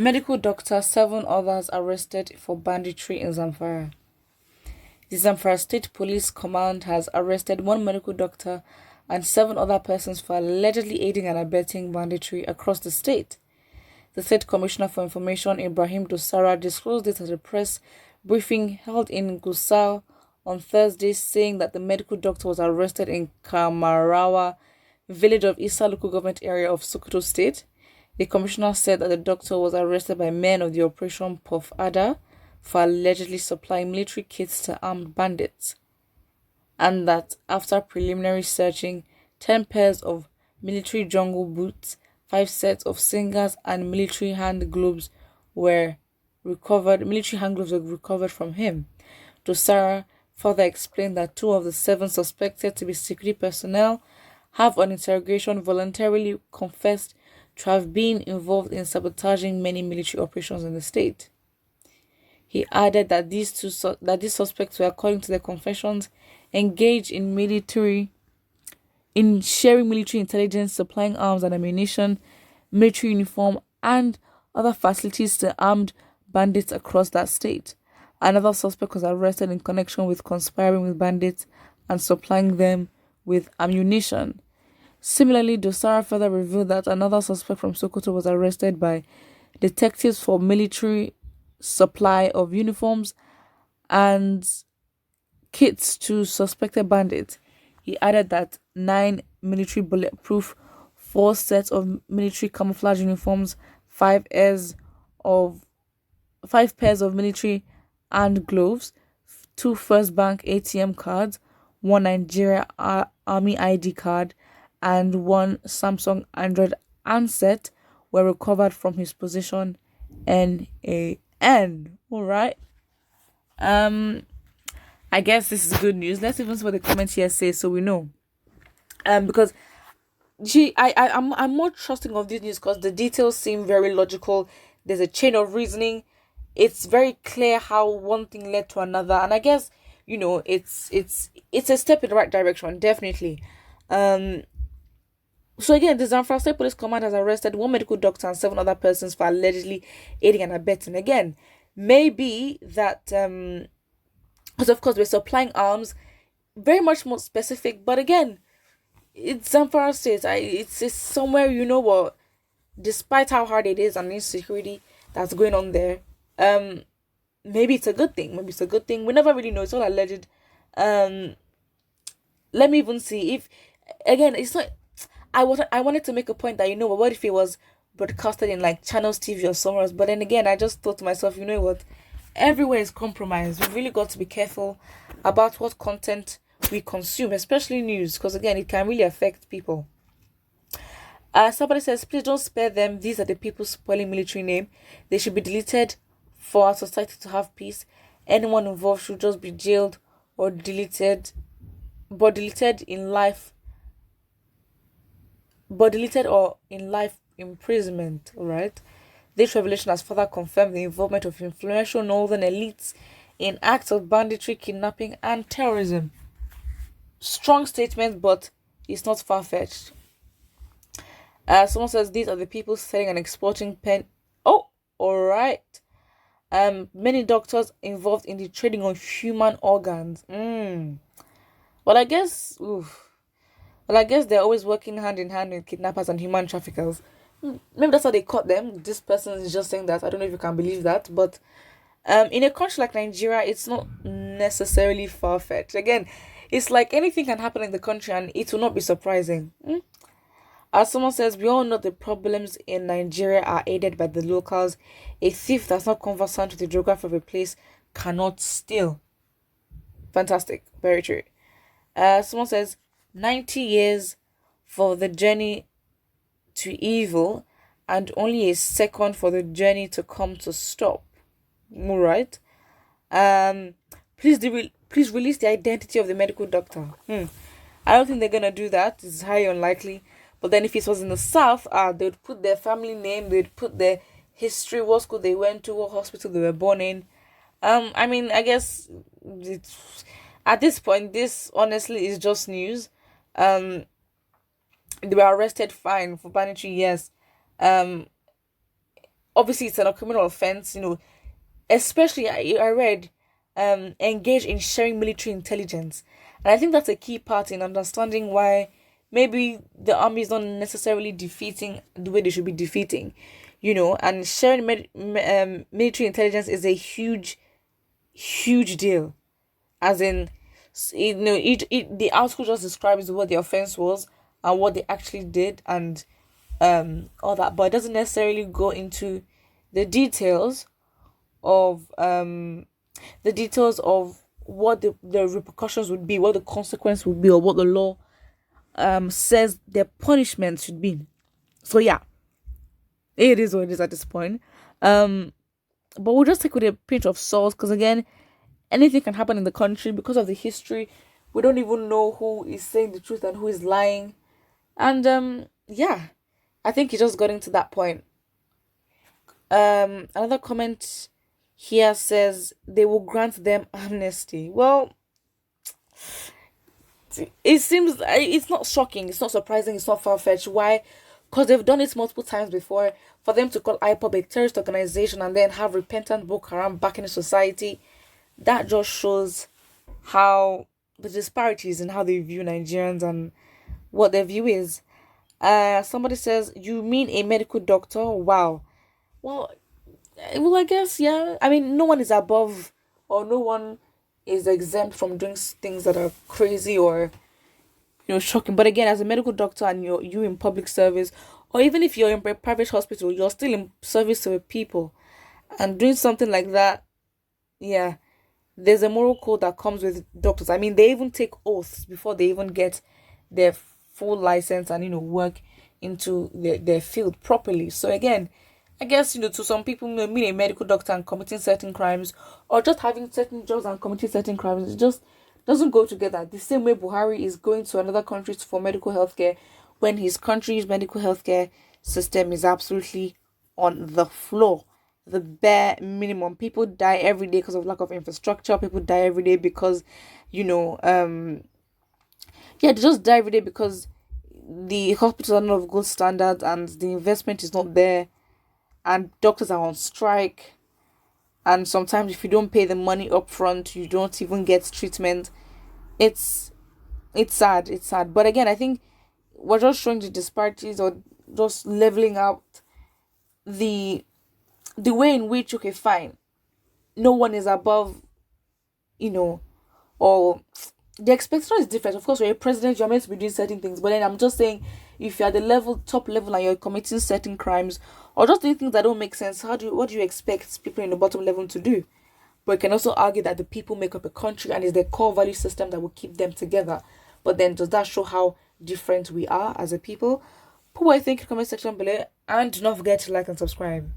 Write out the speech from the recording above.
Medical doctor, 7 others arrested for banditry in ZAMFARA. The ZAMFARA State Police Command has arrested 1 medical doctor and 7 other persons for allegedly aiding and abetting banditry across the state. The State Commissioner for Information, Ibrahim Dosara, disclosed it at a press briefing held in Gusau on Thursday, saying that the medical doctor was arrested in Kamarawa, village of Isa local government area of Sokoto State. The commissioner said that the doctor was arrested by men of the Operation Puff Ada for allegedly supplying military kits to armed bandits, and that after preliminary searching, 10 pairs of military jungle boots, 5 sets of singers, and military hand gloves were recovered. Military hand gloves were recovered from him. Dosara further explained that 2 of the 7 suspected to be security personnel have on interrogation voluntarily confessed to have been involved in sabotaging many military operations in the state. He added that these suspects were, according to their confessions, engaged in sharing military intelligence, supplying arms and ammunition, military uniform, and other facilities to armed bandits across that state. Another suspect was arrested in connection with conspiring with bandits and supplying them with ammunition. Similarly, Dosara further revealed that another suspect from Sokoto was arrested by detectives for military supply of uniforms and kits to suspected bandits. He added that 9 military bulletproof, 4 sets of military camouflage uniforms, 5 pairs of military hand gloves, 2 First Bank ATM cards, 1 Nigeria Army ID card, and 1 Samsung Android handset were recovered from his possession. NAN. Alright. I guess this is good news. Let's even see what the comments here say so we know. Because I'm more trusting of this news because the details seem very logical. There's a chain of reasoning. It's very clear how one thing led to another, and I guess it's a step in the right direction, definitely. So again, the ZAMFARA State Police Command has arrested 1 medical doctor and 7 other persons for allegedly aiding and abetting. Again, maybe that because of course we're supplying arms, very much more specific. But again, it's ZAMFARA State. It's somewhere what. Despite how hard it is and insecurity that's going on there, maybe it's a good thing. Maybe it's a good thing. We never really know. It's all alleged. Let me even see if again it's not. I wanted to make a point that what if it was broadcasted in like Channels TV or somewhere else? But then again, I just thought to myself, everywhere is compromised. We've really got to be careful about what content we consume, especially news, because again, it can really affect people. Somebody says, please don't spare them. These are the people spoiling military name. They should be deleted for our society to have peace. Anyone involved should just be jailed or deleted in life. But deleted or in life imprisonment. Alright. This revelation has further confirmed the involvement of influential northern elites in acts of banditry, kidnapping, and terrorism. Strong statement, but it's not far-fetched. Someone says these are the people selling and exporting pen. Oh, alright. Many doctors involved in the trading of human organs. Well, I guess they're always working hand in hand with kidnappers and human traffickers. Maybe that's how they caught them. This person is just saying that. I don't know if you can believe that. But in a country like Nigeria, it's not necessarily far-fetched. Again, it's like anything can happen in the country and it will not be surprising. As someone says, we all know the problems in Nigeria are aided by the locals. A thief that's not conversant with the geography of a place cannot steal. Fantastic. Very true. Someone says, 90 years for the journey to evil and only a second for the journey to come to stop. All right. Please release the identity of the medical doctor. I don't think they're going to do that. It's highly unlikely. But then if it was in the south, they would put their family name, they would put their history, what school they went to, what hospital they were born in. I guess at this point, this honestly is just news. They were arrested, fine, for banditry, yes. obviously it's a criminal offense, especially I read engage in sharing military intelligence. And I think that's a key part in understanding why maybe the army is not necessarily defeating the way they should be defeating, and sharing military intelligence is a huge, huge deal. As in, the article just describes what the offense was and what they actually did and all that, but it doesn't necessarily go into the details of what the repercussions would be, what the consequence would be, or what the law says their punishment should be. So yeah, it is what it is at this point. But we'll just take with a pinch of salt, because again, anything can happen in the country because of the history. We don't even know who is saying the truth and who is lying. And yeah, I think it just got into that point. Another comment here says they will grant them amnesty. Well, it seems it's not shocking, it's not surprising, it's not far-fetched. Why? Because they've done it multiple times before. For them to call IPOB a terrorist organization and then have repentant Boko Haram back in the society, that just shows how the disparities in how they view Nigerians and what their view is. Somebody says, you mean a medical doctor? Wow. Well, I guess, yeah. I mean, no one is above, or no one is exempt from doing things that are crazy or shocking. But again, as a medical doctor and you in public service, or even if you're in a private hospital, you're still in service to the people, and doing something like that, yeah, there's a moral code that comes with doctors. I mean, they even take oaths before they even get their full license and work into their field properly. So again, I guess to some people, being a medical doctor and committing certain crimes, or just having certain jobs and committing certain crimes, it just doesn't go together. The same way Buhari is going to another country for medical healthcare, when his country's medical healthcare system is absolutely on the floor, the bare minimum. People die every day because of lack of infrastructure. People die every day because they just die every day because the hospitals are not of good standards and the investment is not there, and doctors are on strike. And sometimes if you don't pay the money up front, you don't even get treatment. It's sad. It's sad. But again, I think we're just showing the disparities, or just leveling out the way in which, okay, fine, no one is above, or the expectation is different. Of course, when you're a president, you're meant to be doing certain things. But then I'm just saying, if you're at the top level, and you're committing certain crimes, or just doing things that don't make sense, what do you expect people in the bottom level to do? But you can also argue that the people make up a country, and it's their core value system that will keep them together. But then, does that show how different we are as a people? Put what you think in the comment section below, and do not forget to like and subscribe.